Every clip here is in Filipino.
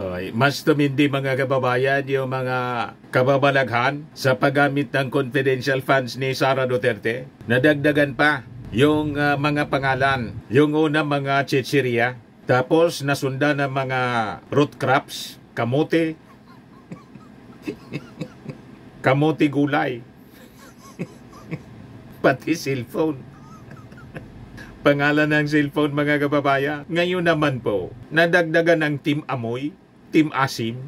Okay. Mas tumindi mga kababayan yung mga kababalaghan sa paggamit ng confidential funds ni Sara Duterte. Nadagdagan pa yung mga pangalan. Yung una mga chichirya. Tapos nasundan ng mga root crops, kamote, kamote gulay, pati cellphone. Pangalan ng cellphone mga kababayan. Ngayon naman po, nadagdagan ng Team Amoy, Team Asim.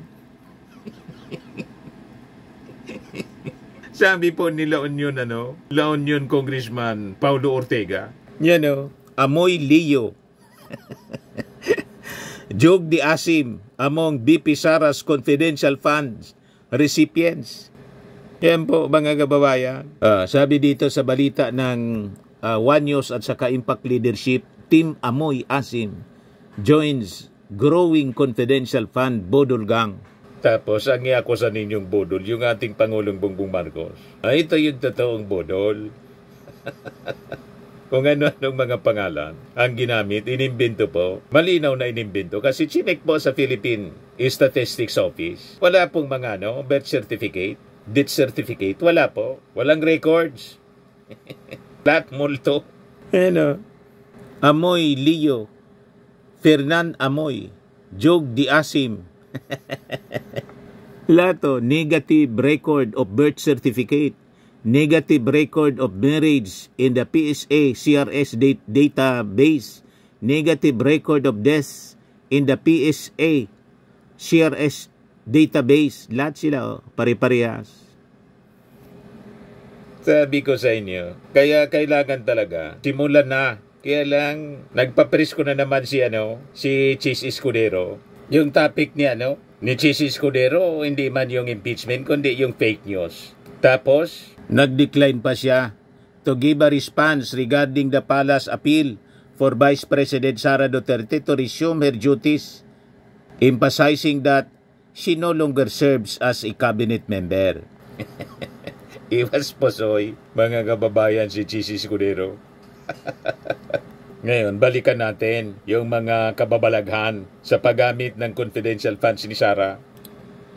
Sabi po ni La Union, La Union Congressman Paulo Ortega, yan Amoy Leo. Jog di Asim among BP Sara's confidential funds recipients. Yan po mga kababayan. Sabi dito sa balita ng One News at saka Impact Leadership, Team Amoy Asim joins growing confidential fund Bodol Gang. Tapos ang iakusan ninyong Bodol, yung ating Pangulong Bongbong Marcos. Ito yung totoong Bodol. Kung ano-anong mga pangalan ang ginamit, inimbento po. Malinaw na inimbento kasi chinek po sa Philippine Statistics Office. Wala pong mga birth certificate, death certificate, wala po. Walang records. Lahat multo. Amoy Leo, Fernan Amoy, Jog Di Asim. Lato, negative record of birth certificate, negative record of marriage in the PSA CRS database, negative record of death in the PSA CRS database. Lahat sila, pare-parehas. Sabi ko sa inyo, kaya kailangan talaga, simulan na. Kaya lang, nagpapresko na naman si Chis Escudero. Yung topic niya, ni Chis Escudero, hindi man yung impeachment, kundi yung fake news. Tapos, nag-decline pa siya to give a response regarding the palace appeal for Vice President Sara Duterte to resume her duties, emphasizing that she no longer serves as a cabinet member. Iwas posoy, mga kababayan, si Chis Escudero. Ngayon, balikan natin yung mga kababalaghan sa paggamit ng confidential funds ni Sara.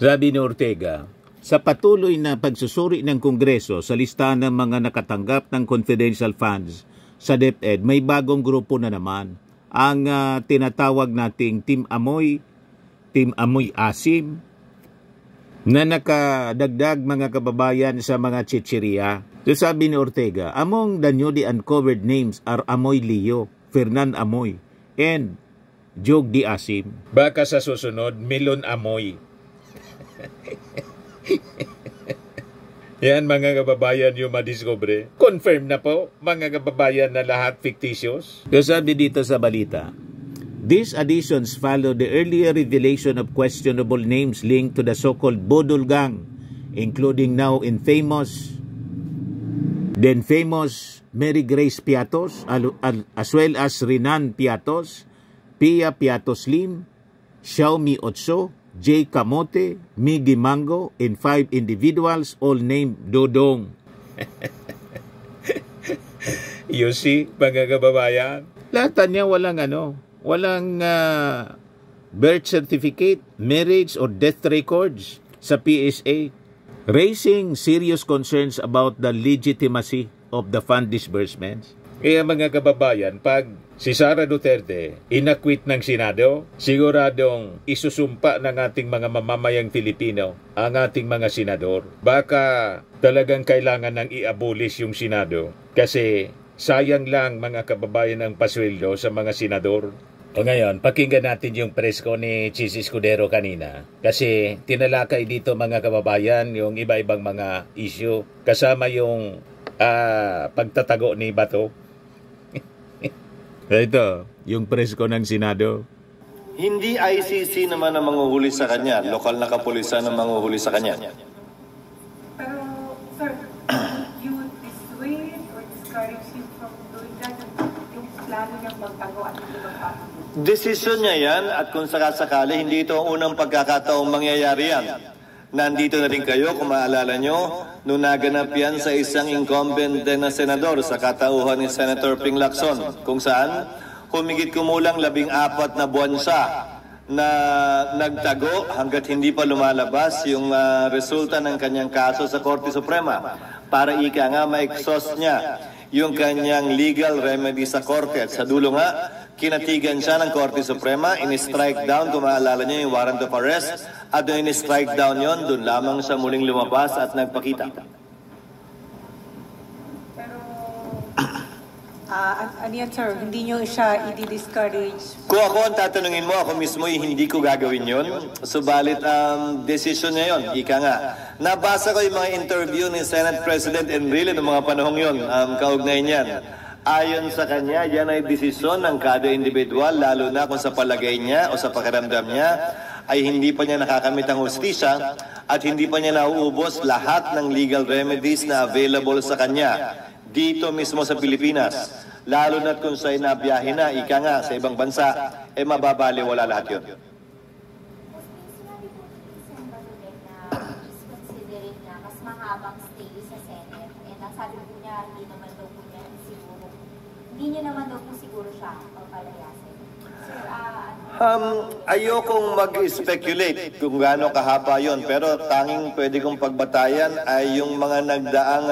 Sabi ni Ortega, sa patuloy na pagsusuri ng Kongreso sa listahan ng mga nakatanggap ng confidential funds sa DepEd, may bagong grupo na naman. Ang tinatawag nating Team Amoy Asim, na nakadagdag mga kababayan sa mga chichirya. So sabi ni Ortega, among the newly uncovered names are Amoy Leo, Fernan Amoy, and Jog Di Asim. Baka sa susunod, Milon Amoy. Yan mga kababayan yung madiscover. Confirm na po mga kababayan na lahat fictitious. So sabi dito sa balita, these additions follow the earlier revelation of questionable names linked to the so-called Bodol Gang, including now famous Mary Grace Piatos, as well as Renan Piatos, Pia Piatos Lim, Xiaomi Otso, J. Camote, Migi Mango, and 5 individuals, all named Dodong. You see, mga kababayan, lahat niya walang birth certificate, marriage, or death records sa PSA, raising serious concerns about the legitimacy of the fund disbursements. Kaya mga kababayan, pag si Sara Duterte inakwit ng Senado, siguradong isusumpa ng ating mga mamamayang Filipino ang ating mga senador. Baka talagang kailangan nang i-abolish yung Senado kasi sayang lang mga kababayan ang pasweldo sa mga senador. O ngayon, pakinggan natin yung presko ni Chis Escudero kanina. Kasi tinalakay dito mga kababayan yung iba-ibang mga issue. Kasama yung pagtatago ni Bato. Ito, yung presko ng Senado. Hindi ICC naman ang manguhuli sa kanya. Lokal na kapulisan ang manguhuli sa kanya. Pero, sir, you would dissuade or discourage him from doing that? Yung plano niyang magtago at hindi magpapagawa? Desisyon niya yan at kung sakasakali, hindi ito ang unang pagkakataong mangyayari yan. Nandito na rin kayo, kung maalala nyo, nung naganap yan sa isang incumbent na senador sa katauhan ni Senator Ping Lacson, kung saan humigit kumulang 14 na buwan siya na nagtago hanggat hindi pa lumalabas yung resulta ng kanyang kaso sa Korte Suprema para ika nga ma-exhaust niya yung kanyang legal remedy sa Korte. At sa dulo nga, kinatigan siya ng Korte Suprema, in-strike down, kung maalala niyo yung warrant of arrest, at nung in-strike down yon, doon lamang siya muling lumabas at nagpakita. Ano yan, sir? Hindi nyo siya i-discourage? Kung ako ang tatanungin mo, ako mismo hindi ko gagawin yun. Subalit ang desisyon niya yun, ika nga. Nabasa ko yung mga interview ni Senate President Enrile noong mga panahong yun, kaugnay niyan. Ayon sa kanya, yan ay desisyon ng kada individual, lalo na kung sa palagay niya o sa pakiramdam niya, ay hindi pa niya nakakamit ang hustisya at hindi pa niya nauubos lahat ng legal remedies na available sa kanya dito mismo sa Pilipinas. Lalo na't kung siya'y nabiyahe na, ika nga, sa ibang bansa, mababaliwala lahat yun. Sinabi po ni Sen. Balutek na is considering na mas mahabang stay sa Senate. And ang sabi po niya, hindi naman daw po niya siguro. Hindi niya naman daw po siguro siya palayasin. Sir, ayokong mag-speculate kung gaano kahaba yon, pero tanging pwede kong pagbatayan ay yung mga nagdaang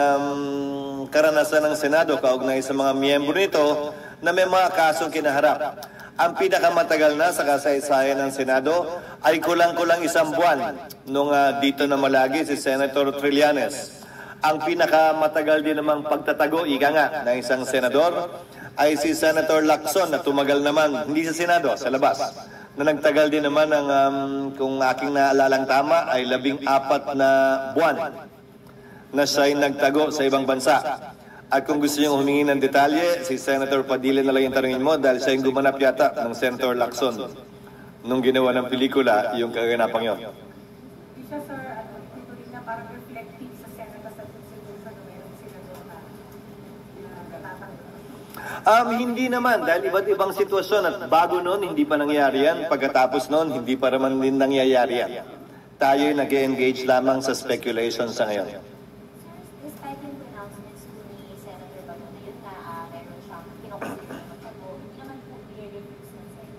karanasan ng Senado kaugnay sa mga miyembro nito na may mga kasong kinaharap. Ang pinakamatagal na sa kasaysayan ng Senado ay kulang-kulang 1 buwan nung dito na malagi si Senator Trillanes. Ang pinakamatagal din namang pagtatago, ika nga, ng isang senador ay si Senator Lacson na tumagal naman, hindi sa Senado, sa labas, na nagtagal din naman ng, kung aking naalalang tama, ay 14 na buwan na siya'y nagtago sa ibang bansa. At kung gusto niyong humingi ng detalye, si Senator Padilla na lang yung tanungin mo dahil siya yung gumanap yata ng Senator Lacson nung ginawa ng pelikula yung kaganapang yun. Hindi siya, sir, ito rin na parang reflective sa Senate sa Constitution na meron sila doon na natatanggap. Hindi naman, dahil iba't ibang sitwasyon at bago noon, hindi pa nangyayari yan. Pagkatapos noon, hindi pa naman din nangyayari yan. Tayo'y nag-engage lamang sa speculation sa ngayon. despite yung pronouncements po ni Senator Bato na yun na meron siyang kinukulit na magtago, hindi naman po i-refuse ng Senate.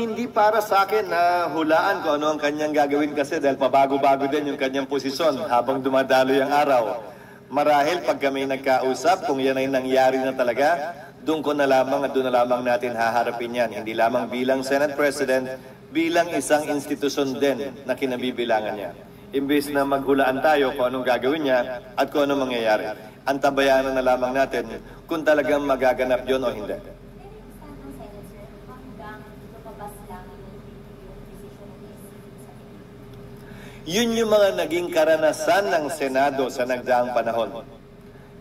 Hindi para sa akin na hulaan kung ano ang kanyang gagawin kasi dahil pabago-bago din yung kanyang posisyon habang dumadalo yung araw. Marahil pag kami nagkausap, kung yan ay nangyari na talaga, doon ko na lamang at doon na lamang natin haharapin yan. Hindi lamang bilang Senate President, bilang isang institusyon din na kinabibilangan niya. Imbes na maghulaan tayo kung anong gagawin niya at kung anong mangyayari. Ang tabayanan na lamang natin kung talagang magaganap yon o hindi. Yun yung mga naging karanasan ng Senado sa nagdaang panahon.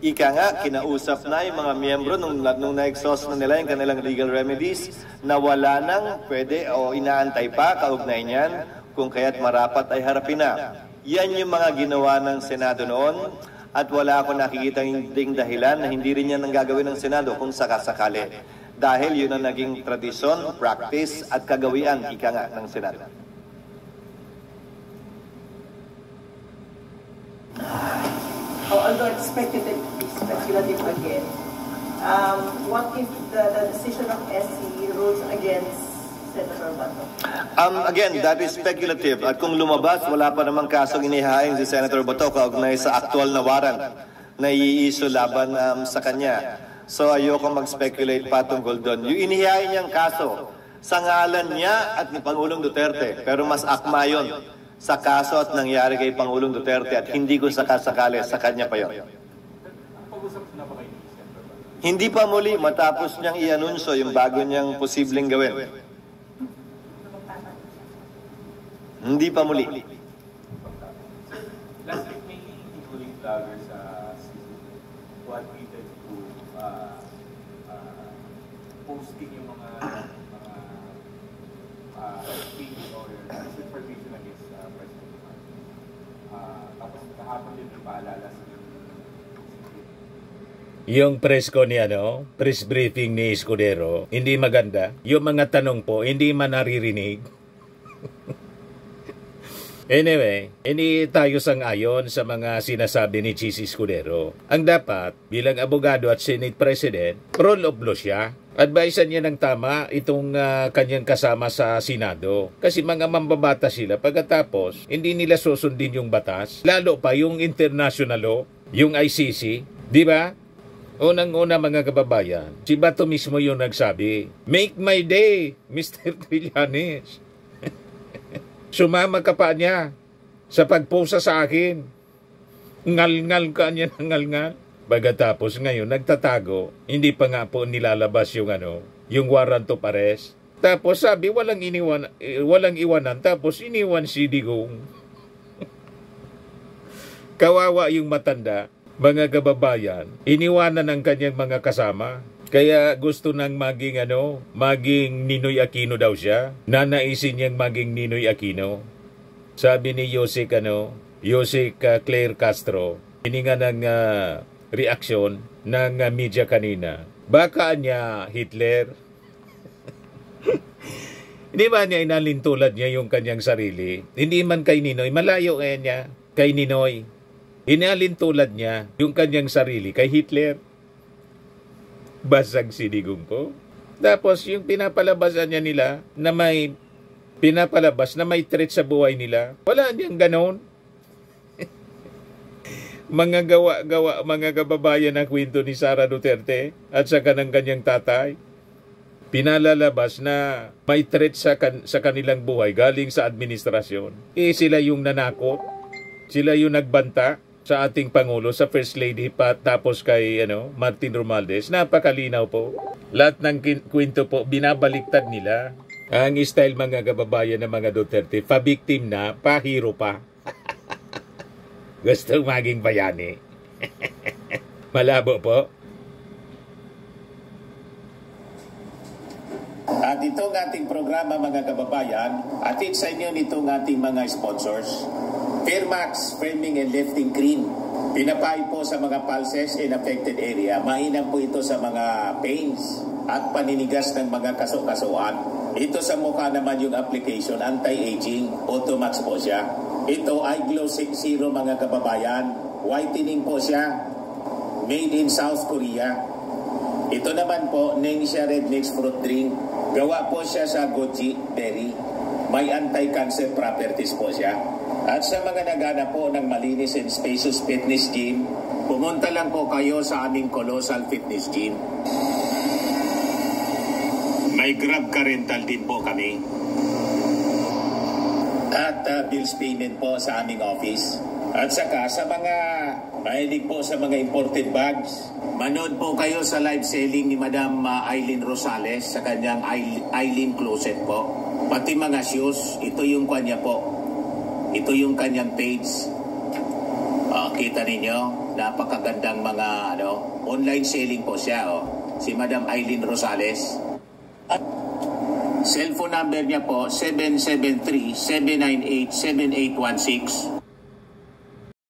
Ika nga, kinausap na yung mga miyembro nung na-exhaust na nila yung kanilang legal remedies na wala nang pwede o inaantay pa kaugnay niyan kung kaya't marapat ay harapin na. Yan yung mga ginawa ng Senado noon at wala akong nakikita ding dahilan na hindi rin yan ang gagawin ng Senado kung sakasakali. Dahil yun ang naging tradisyon, practice at kagawian, ika nga, ng Senado. Although it's speculative again, what if the decision of SC rules against Senator Bato? Again, that is speculative. At kung lumabas, wala pa namang kasong inihain si Senator Bato kaugnay sa aktual na warrant na i-issue laban sa kanya. So ayoko mag-speculate pa tungkol doon. Yung inihain niyang kaso sa ngalan niya at ni Pangulong Duterte, pero mas akma yun sa kaso at nangyari kay Pangulong Duterte at hindi ko sakasakali sa kanya pa yun. Hindi pa muli matapos niyang i-anunsyo yung bago niyang posibleng gawin. Hindi pa muli. Last week may including vloggers sa who admitted to posting yung mga speech or misinformation against President Marcos. Tapos kahapon din yung paalala sa yung press ko ni press briefing ni Escudero, hindi maganda. Yung mga tanong po, hindi man naririnig. Anyway, hindi tayo sang-ayon sa mga sinasabi ni Chis Escudero. Ang dapat, bilang abogado at Senate President, rule of law siya. Advisean niya ng tama itong kanyang kasama sa Senado. Kasi mga mambabata sila. Pagkatapos, hindi nila susundin yung batas. Lalo pa yung international law, yung ICC. Di ba? Unang-una mga kababayan, si Bato mismo yung nagsabi, "Make my day, Mr. Trillanes." Sumama ka pa niya sa pagposa sa akin. Ngal-ngal ka niya ng ngal-ngal. Pagkatapos ngayon, nagtatago, hindi pa nga po nilalabas yung warrant of arrest. Tapos sabi, walang iwanan, tapos iniwan si Digong. Kawawa yung matanda, mga kababayan, iniwanan ng kanyang mga kasama. Kaya gusto nang maging Ninoy Aquino daw siya. Nanaisin niyang maging Ninoy Aquino. Sabi ni Yosek Claire Castro, hininga ng reaksyon ng media kanina. Baka niya Hitler. Hindi ba niya inalintulad niya yung kanyang sarili? Hindi man kay Ninoy, malayo niya kay Ninoy. Inalintulad niya yung kanyang sarili kay Hitler. Basag si Digong po. Tapos yung pinapalabasan niya nila na may threat sa buhay nila. Wala niyang ganon. Mga gawa, mga kababayan ng kwento ni Sara Duterte at saka ng kanyang tatay, pinalalabas na may threat sa kanilang buhay galing sa administrasyon. Sila yung nanakot, sila yung nagbanta sa ating Pangulo, sa First Lady, tapos kay Martin Romualdez. Napakalinaw po. Lahat ng kwento po, binabaliktad nila. Ang style mga kababayan ng mga Duterte, pa-victim na, pa-hero pa. Gusto maging bayani. Malabo po. At itong ating programa mga kababayan, atid sa inyo nitong ating mga sponsors. Fairmax, Framing and Lifting Cream. Pinapay po sa mga pulses in affected area. Mainam po ito sa mga pains at paninigas ng mga kaso-kasuan. Ito sa mukha naman yung application, anti-aging, Automax po siya. Ito ay Glow 60 mga kababayan. Whitening po siya. Made in South Korea. Ito naman po, Ningxia Red Mix Fruit Drink. Gawa po siya sa goji berry. May anti-cancer properties po siya. At sa mga naghanap po ng malinis and spacious fitness gym, pumunta lang po kayo sa aming Colossal Fitness Gym. May Grab ka rental din po kami. At bills payment po sa aming office. At saka sa mga mahilig po sa mga imported bags, manood po kayo sa live selling ni Madam Eileen Rosales sa kanyang Eileen Closet po. Pati mga shoes, ito yung kanya po. Ito yung kanyang page. Kita ninyo, napakagandang mga online selling po siya. Si Madam Eileen Rosales. At cellphone number niya po, 773-798-7816.